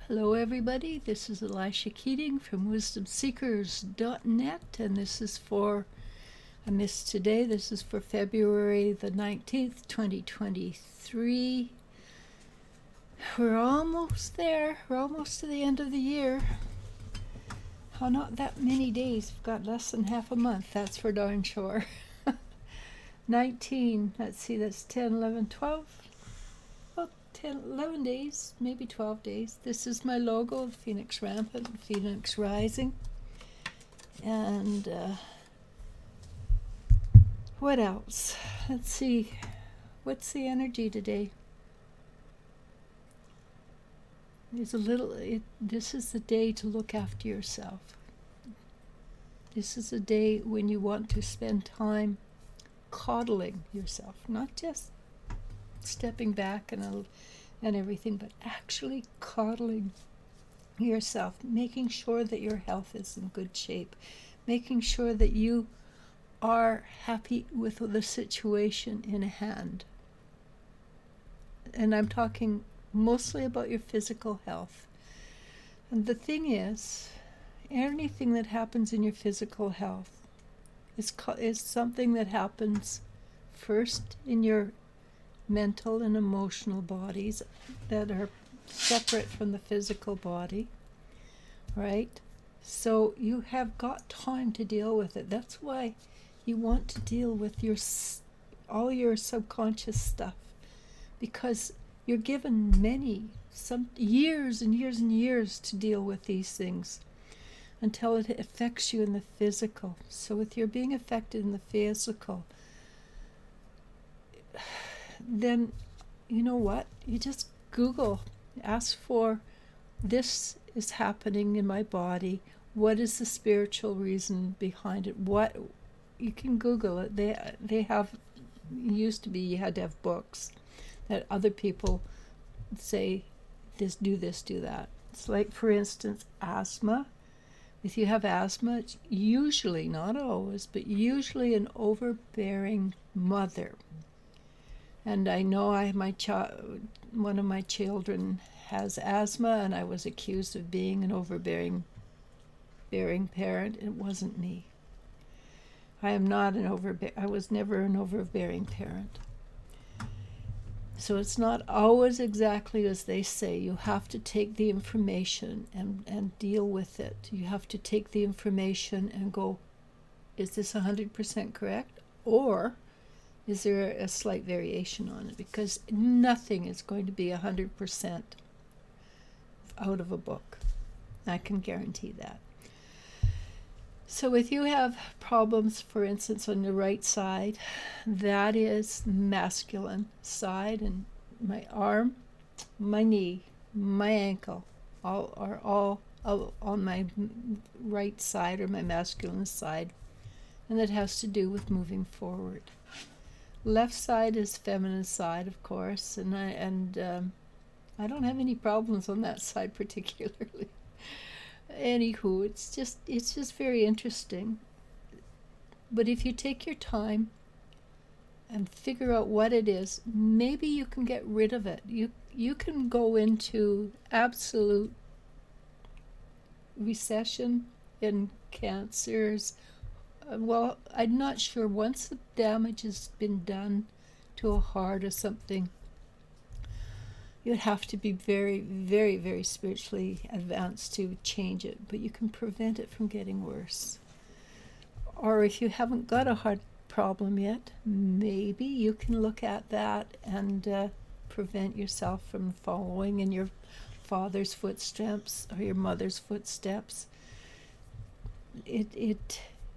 Hello everybody, this is Elisha Keating from wisdomseekers.net, and this is for, I missed today, this is for February the 19th, 2023. We're almost there, we're almost to the end of the year. How not that many days, we've got less than half a month, that's for darn sure. 19, let's see, that's 10, 11, 12. 10, 11 days, maybe 12 days. This is my logo, the Phoenix Rampant, Phoenix Rising. And what else? Let's see. What's the energy today? This is the day to look after yourself. This is a day when you want to spend time coddling yourself, not just stepping back and everything, but actually coddling yourself, making sure that your health is in good shape, making sure that you are happy with the situation in hand. And I'm talking mostly about your physical health. And the thing is, anything that happens in your physical health is something that happens first in your mental and emotional bodies that are separate from the physical body, right? So you have got time to deal with it. That's why you want to deal with all your subconscious stuff, because you're given some years and years and years to deal with these things until it affects you in the physical. So with your being affected in the physical, then you know what? You just Google, ask for, this is happening in my body. What is the spiritual reason behind it? What you can Google it. They have, used to be you had to have books that other people say this, do that. It's like, for instance, asthma. If you have asthma, it's usually, not always, but usually an overbearing mother. And I know one of my children has asthma, and I was accused of being an overbearing parent. It wasn't me. I was never an overbearing parent. So it's not always exactly as they say. You have to take the information and deal with it. You have to take the information and go, is this 100% correct? Or is there a slight variation on it? Because nothing is going to be 100% out of a book. I can guarantee that. So if you have problems, for instance, on the right side, that is masculine side, and my arm, my knee, my ankle, are all on my right side, or my masculine side, and that has to do with moving forward. Left side is feminine side, of course, and I don't have any problems on that side particularly. Anywho, it's just very interesting. But if you take your time and figure out what it is, maybe you can get rid of it. You can go into absolute recession in cancers. Well, I'm not sure. Once the damage has been done to a heart or something, you'd have to be very, very, very spiritually advanced to change it. But you can prevent it from getting worse. Or if you haven't got a heart problem yet, maybe you can look at that and prevent yourself from following in your father's footsteps or your mother's footsteps.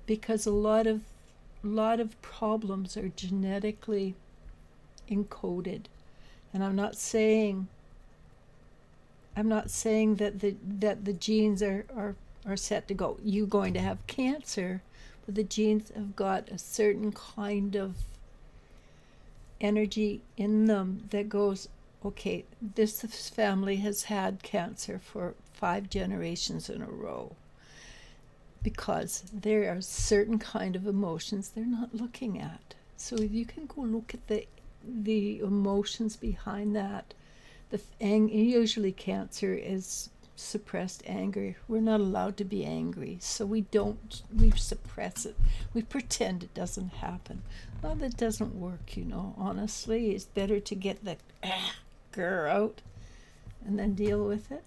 Because a lot of problems are genetically encoded, and I'm not saying that the genes are set to go, you're going to have cancer, but the genes have got a certain kind of energy in them that goes, okay, this family has had cancer for 5 generations in a row. Because there are certain kind of emotions they're not looking at. So if you can go look at the emotions behind that, usually cancer is suppressed anger. We're not allowed to be angry, so we suppress it. We pretend it doesn't happen. Well, that doesn't work, honestly. It's better to get the grr out and then deal with it.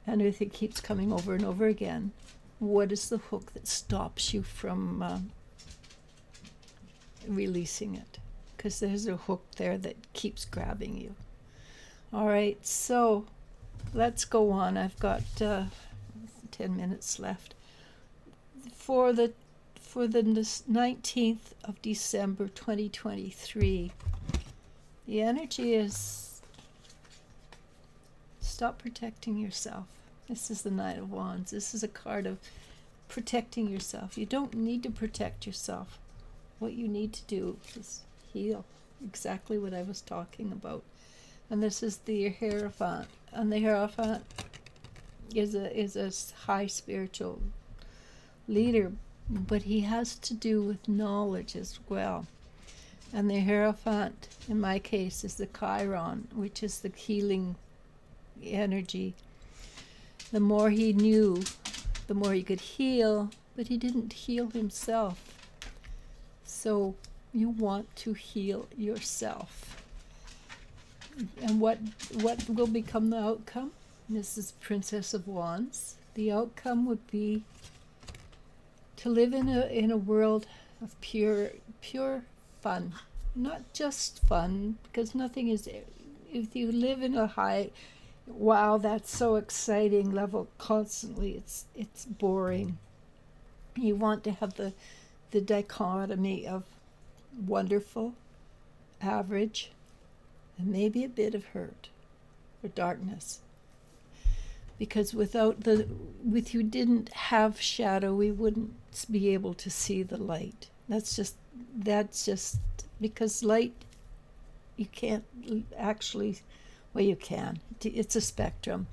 And if it keeps coming over and over again, what is the hook that stops you from releasing it? Because there's a hook there that keeps grabbing you. All right, so let's go on. I've got 10 minutes left. For the 19th of December 2023, the energy is stop protecting yourself. This is the Knight of Wands. This is a card of protecting yourself. You don't need to protect yourself. What you need to do is heal. Exactly what I was talking about. And this is the Hierophant. And the Hierophant is a high spiritual leader, but he has to do with knowledge as well. And the Hierophant, in my case, is the Chiron, which is the healing energy. The more he knew, the more he could heal, but he didn't heal himself. So you want to heal yourself. And what will become the outcome? This is Princess of Wands. The outcome would be to live in a world of pure fun. Not just fun, because nothing is. If you live in a high, wow, that's so exciting level constantly, it's boring. You want to have the dichotomy of wonderful, average, and maybe a bit of hurt or darkness. Because if you didn't have shadow, we wouldn't be able to see the light. That's just because light, you can't actually, well, you can. It's a spectrum.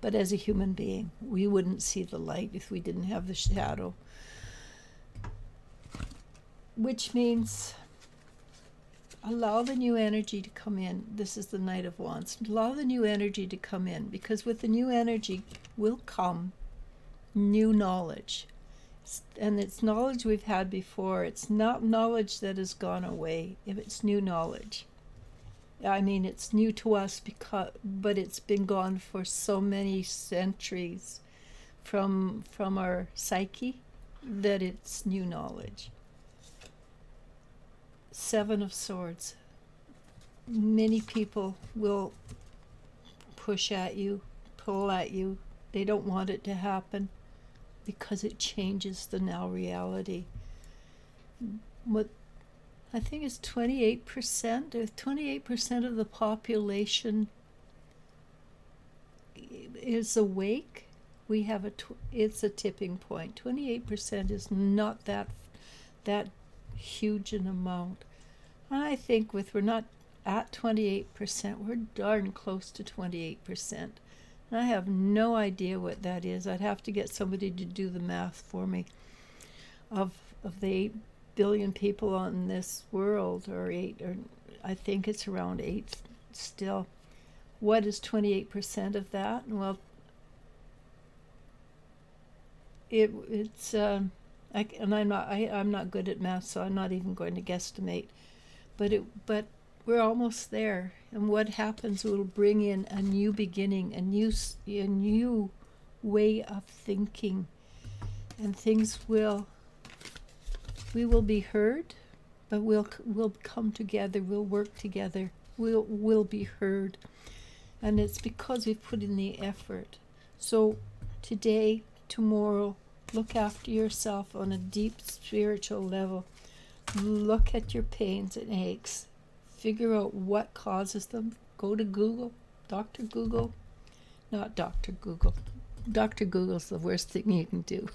But as a human being, we wouldn't see the light if we didn't have the shadow. Which means allow the new energy to come in. This is the Knight of Wands. Allow the new energy to come in, because with the new energy will come new knowledge. And it's knowledge we've had before. It's not knowledge that has gone away. If it's new knowledge. I mean, it's new to us, but it's been gone for so many centuries from our psyche that it's new knowledge. Seven of Swords. Many people will push at you, pull at you. They don't want it to happen because it changes the now reality. What I think is 28%, or 28% of the population is awake. We have it's a tipping point. 28% is not that huge an amount. And I think we're not at 28%, we're darn close to 28%. And I have no idea what that is. I'd have to get somebody to do the math for me of the 8 billion people on this world, or I think it's around 8 still. What is 28% of that? Well, it's I'm not good at math, so I'm not even going to guesstimate. But we're almost there. And what happens will bring in a new beginning, a new way of thinking, and we will be heard, but we'll come together. We'll work together. We'll be heard, and it's because we've put in the effort. So today, tomorrow, look after yourself on a deep spiritual level. Look at your pains and aches. Figure out what causes them. Go to Google, Dr. Google. Not Dr. Google. Dr. Google's the worst thing you can do.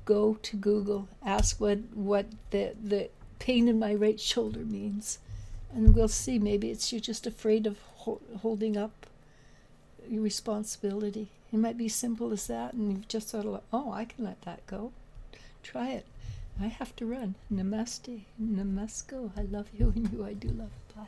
Go to Google. Ask what the pain in my right shoulder means. And we'll see. Maybe it's you're just afraid of holding up your responsibility. It might be simple as that, and you've just sort of, I can let that go. Try it. I have to run. Namaste. Namasko. I love you, and you I do love. Bye.